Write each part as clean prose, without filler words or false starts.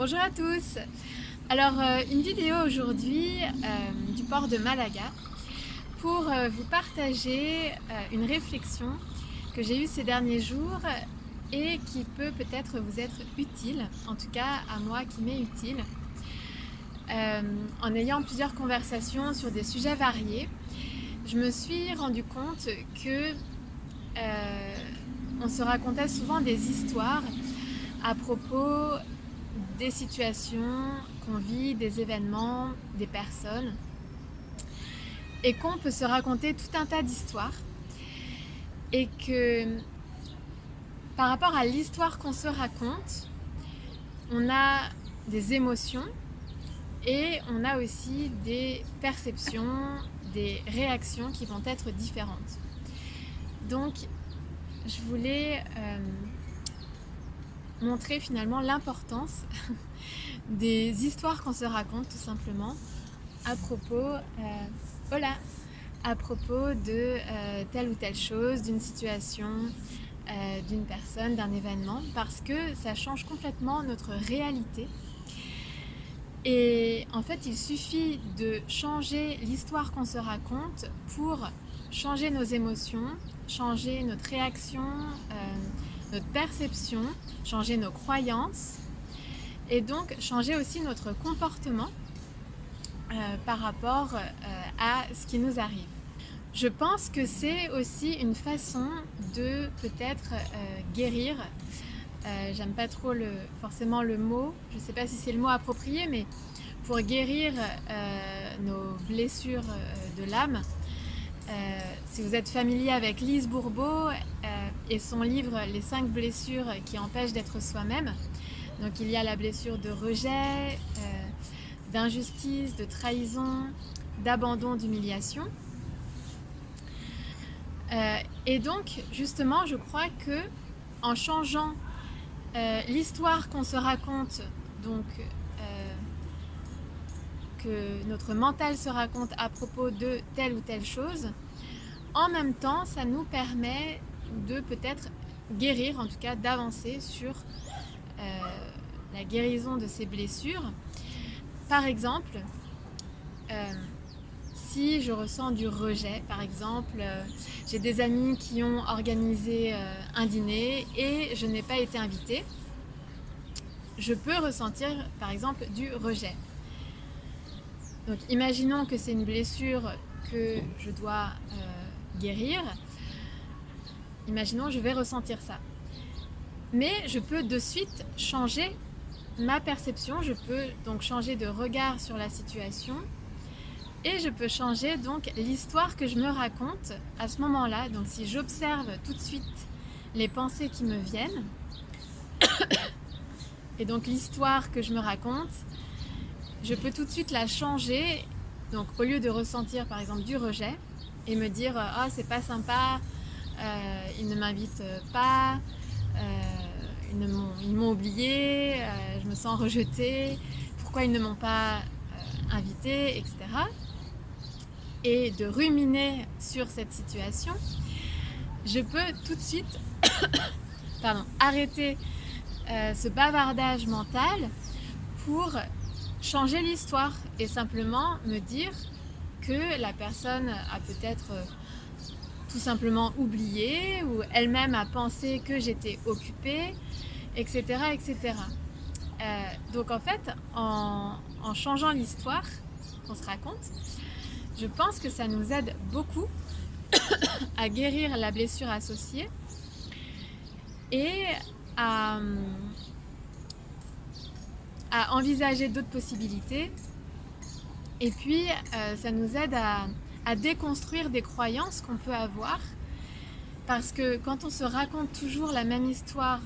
Bonjour à tous. Alors une vidéo aujourd'hui du port de Malaga pour vous partager une réflexion que j'ai eue ces derniers jours et qui peut peut-être vous être utile, en tout cas à moi qui m'est utile, en ayant plusieurs conversations sur des sujets variés. Je me suis rendu compte que on se racontait souvent des histoires à propos des situations qu'on vit, des événements, des personnes, et qu'on peut se raconter tout un tas d'histoires, et que par rapport à l'histoire qu'on se raconte, on a des émotions et on a aussi des perceptions, des réactions qui vont être différentes. Donc je voulais montrer finalement l'importance des histoires qu'on se raconte tout simplement à propos, à propos de telle ou telle chose, d'une situation, d'une personne, d'un événement, parce que ça change complètement notre réalité. Et en fait, il suffit de changer l'histoire qu'on se raconte pour changer nos émotions, changer notre réaction, notre perception, changer nos croyances et donc changer aussi notre comportement par rapport à ce qui nous arrive. Je pense que c'est aussi une façon de peut-être guérir. J'aime pas trop forcément le mot, je sais pas si c'est le mot approprié, mais pour guérir nos blessures de l'âme. Si vous êtes familier avec Lise Bourbeau et son livre Les 5 blessures qui empêchent d'être soi-même, donc il y a la blessure de rejet, d'injustice, de trahison, d'abandon, d'humiliation. Et donc justement je crois que en changeant l'histoire qu'on se raconte, donc que notre mental se raconte à propos de telle ou telle chose, en même temps ça nous permet de peut-être guérir, en tout cas d'avancer sur la guérison de ces blessures. Par exemple, si je ressens du rejet, par exemple, j'ai des amis qui ont organisé un dîner et je n'ai pas été invitée, je peux ressentir par exemple du rejet. Donc imaginons que c'est une blessure que je dois guérir, imaginons je vais ressentir ça. Mais je peux de suite changer ma perception, je peux donc changer de regard sur la situation et je peux changer donc l'histoire que je me raconte à ce moment-là. Donc si j'observe tout de suite les pensées qui me viennent et donc l'histoire que je me raconte, je peux tout de suite la changer. Donc au lieu de ressentir par exemple du rejet et me dire « oh c'est pas sympa, ils ne m'invitent pas, ils m'ont oublié, je me sens rejetée, pourquoi ils ne m'ont pas invitée, etc. » Et de ruminer sur cette situation, je peux tout de suite arrêter ce bavardage mental pour changer l'histoire et simplement me dire que la personne a peut-être tout simplement oublié ou elle-même a pensé que j'étais occupée, etc. etc. Donc en fait, en changeant l'histoire qu'on se raconte, je pense que ça nous aide beaucoup à guérir la blessure associée et à envisager d'autres possibilités. Et puis ça nous aide à déconstruire des croyances qu'on peut avoir, parce que quand on se raconte toujours la même histoire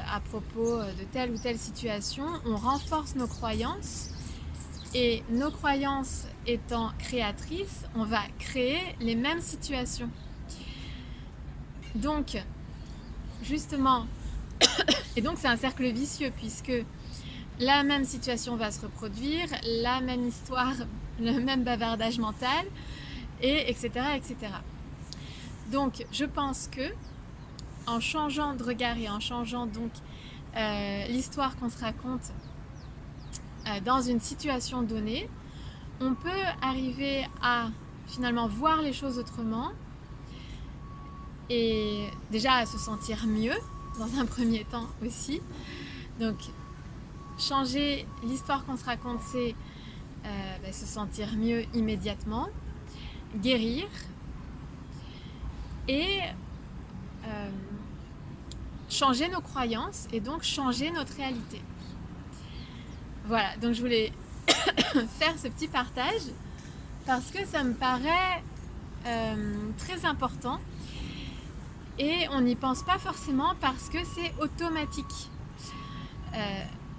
à propos de telle ou telle situation, on renforce nos croyances, et nos croyances étant créatrices, on va créer les mêmes situations. Donc justement, et donc c'est un cercle vicieux puisque la même situation va se reproduire, la même histoire, le même bavardage mental, et etc. etc. Donc je pense que en changeant de regard et en changeant donc l'histoire qu'on se raconte dans une situation donnée, on peut arriver à finalement voir les choses autrement et déjà à se sentir mieux dans un premier temps aussi. Donc changer l'histoire qu'on se raconte, c'est se sentir mieux immédiatement, guérir et changer nos croyances et donc changer notre réalité. Voilà, donc je voulais faire ce petit partage parce que ça me paraît très important et on n'y pense pas forcément parce que c'est automatique.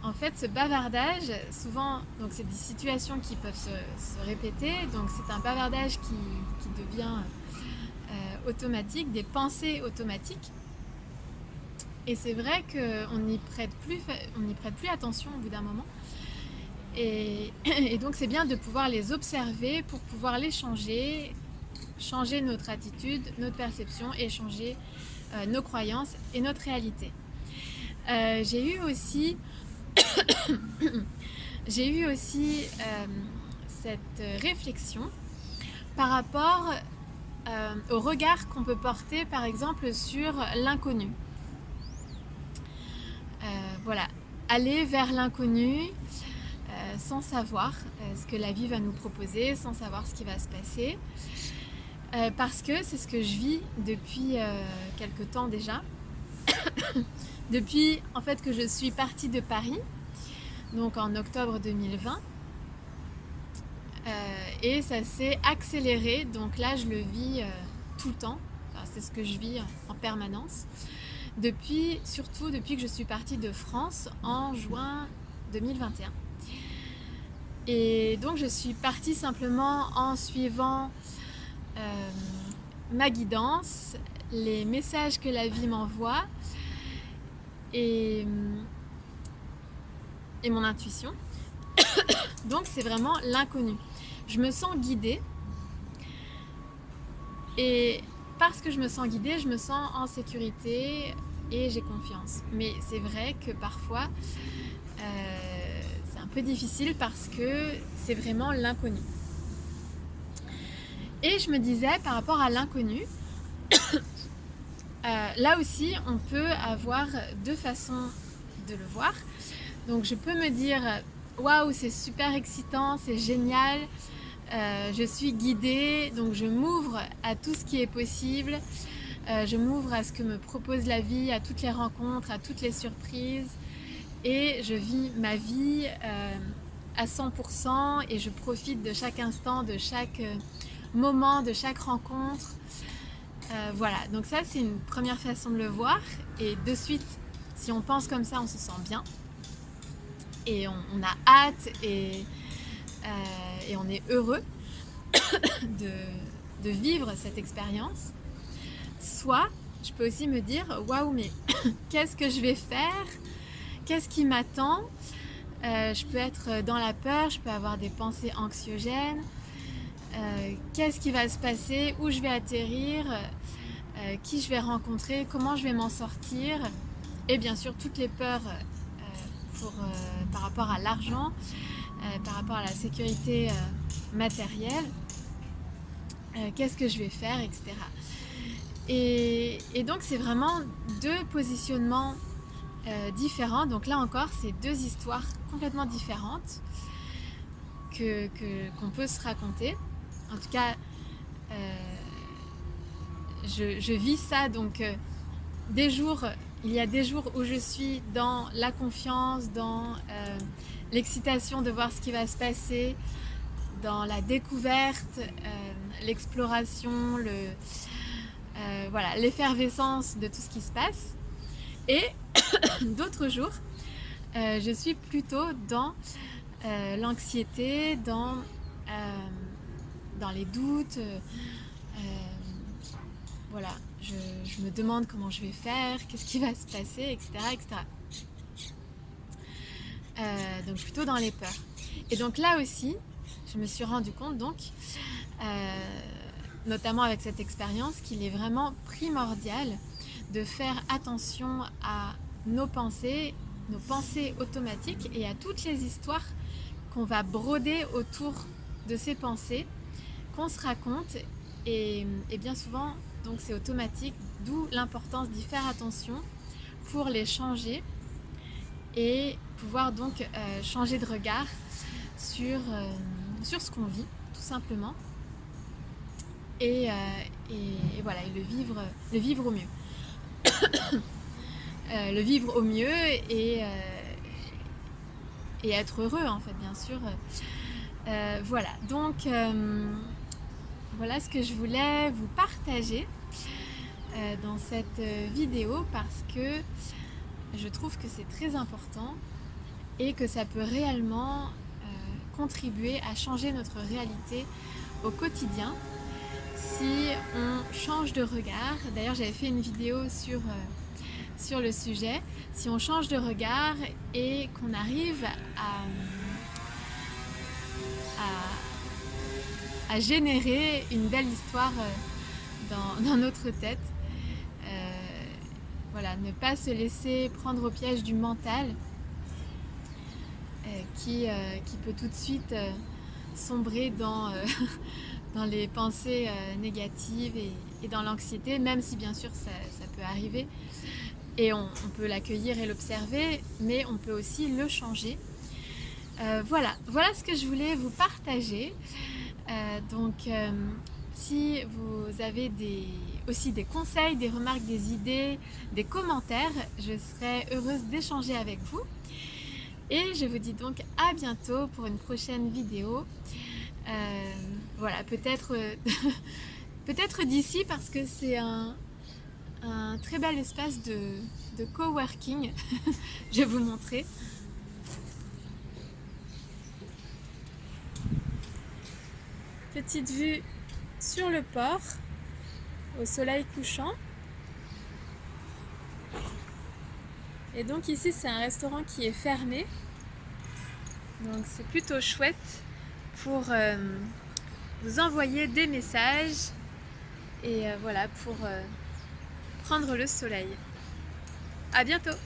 En fait, ce bavardage, souvent, donc c'est des situations qui peuvent se répéter, donc c'est un bavardage qui devient automatique, des pensées automatiques. Et c'est vrai qu'on n'y prête plus attention au bout d'un moment. Et donc c'est bien de pouvoir les observer pour pouvoir les changer notre attitude, notre perception et changer nos croyances et notre réalité. J'ai eu aussi cette réflexion par rapport au regard qu'on peut porter par exemple sur l'inconnu. Voilà, aller vers l'inconnu sans savoir ce que la vie va nous proposer, sans savoir ce qui va se passer. Parce que c'est ce que je vis depuis quelque temps déjà. Depuis en fait que je suis partie de Paris, donc en octobre 2020. Et ça s'est accéléré, donc là je le vis tout le temps. Enfin, c'est ce que je vis en permanence. Surtout depuis que je suis partie de France en juin 2021. Et donc je suis partie simplement en suivant ma guidance, les messages que la vie m'envoie et mon intuition. Donc c'est vraiment l'inconnu. Je me sens guidée et parce que je me sens guidée, je me sens en sécurité et j'ai confiance. Mais c'est vrai que parfois c'est un peu difficile parce que c'est vraiment l'inconnu. Et je me disais par rapport à l'inconnu, là aussi on peut avoir deux façons de le voir. Donc je peux me dire waouh, c'est super excitant, c'est génial, je suis guidée, donc je m'ouvre à tout ce qui est possible, je m'ouvre à ce que me propose la vie, à toutes les rencontres, à toutes les surprises et je vis ma vie à 100% et je profite de chaque instant, de chaque moment, de chaque rencontre. Voilà, donc ça c'est une première façon de le voir et de suite, si on pense comme ça, on se sent bien et on a hâte et on est heureux de vivre cette expérience. Soit je peux aussi me dire waouh, mais qu'est-ce que je vais faire, qu'est-ce qui m'attend, je peux être dans la peur, je peux avoir des pensées anxiogènes, qu'est-ce qui va se passer, où je vais atterrir, qui je vais rencontrer, comment je vais m'en sortir, et bien sûr toutes les peurs par rapport à l'argent, par rapport à la sécurité matérielle, qu'est-ce que je vais faire, etc. Et donc c'est vraiment deux positionnements différents. Donc là encore, c'est deux histoires complètement différentes qu'on peut se raconter. En tout cas, je vis ça. Donc il y a des jours où je suis dans la confiance, dans l'excitation de voir ce qui va se passer, dans la découverte, l'exploration, voilà, l'effervescence de tout ce qui se passe. Et d'autres jours, je suis plutôt dans l'anxiété, dans les doutes. Voilà, je me demande comment je vais faire, qu'est-ce qui va se passer, etc. etc. Donc plutôt dans les peurs. Et donc là aussi, je me suis rendu compte, donc, notamment avec cette expérience, qu'il est vraiment primordial de faire attention à nos pensées nos pensées automatiques et à toutes les histoires qu'on va broder autour de ces pensées, qu'on se raconte et bien souvent donc c'est automatique, d'où l'importance d'y faire attention pour les changer et pouvoir donc changer de regard sur ce qu'on vit tout simplement et voilà, et le vivre au mieux. Le vivre au mieux et être heureux en fait, bien sûr. Voilà, donc voilà ce que je voulais vous partager dans cette vidéo parce que je trouve que c'est très important et que ça peut réellement contribuer à changer notre réalité au quotidien si on change de regard. D'ailleurs, j'avais fait une vidéo sur le sujet. Si on change de regard et qu'on arrive à générer une belle histoire dans notre tête. Voilà, ne pas se laisser prendre au piège du mental qui peut tout de suite sombrer dans les pensées négatives et dans l'anxiété, même si bien sûr ça peut arriver. Et on peut l'accueillir et l'observer, mais on peut aussi le changer. Voilà ce que je voulais vous partager. Donc, si vous avez aussi des conseils, des remarques, des idées, des commentaires, je serai heureuse d'échanger avec vous. Et je vous dis donc à bientôt pour une prochaine vidéo. Voilà, peut-être d'ici parce que c'est un très bel espace de coworking. Je vais vous montrer. Petite vue sur le port, au soleil couchant. Et donc ici c'est un restaurant qui est fermé. Donc c'est plutôt chouette pour vous envoyer des messages et voilà, pour prendre le soleil. À bientôt!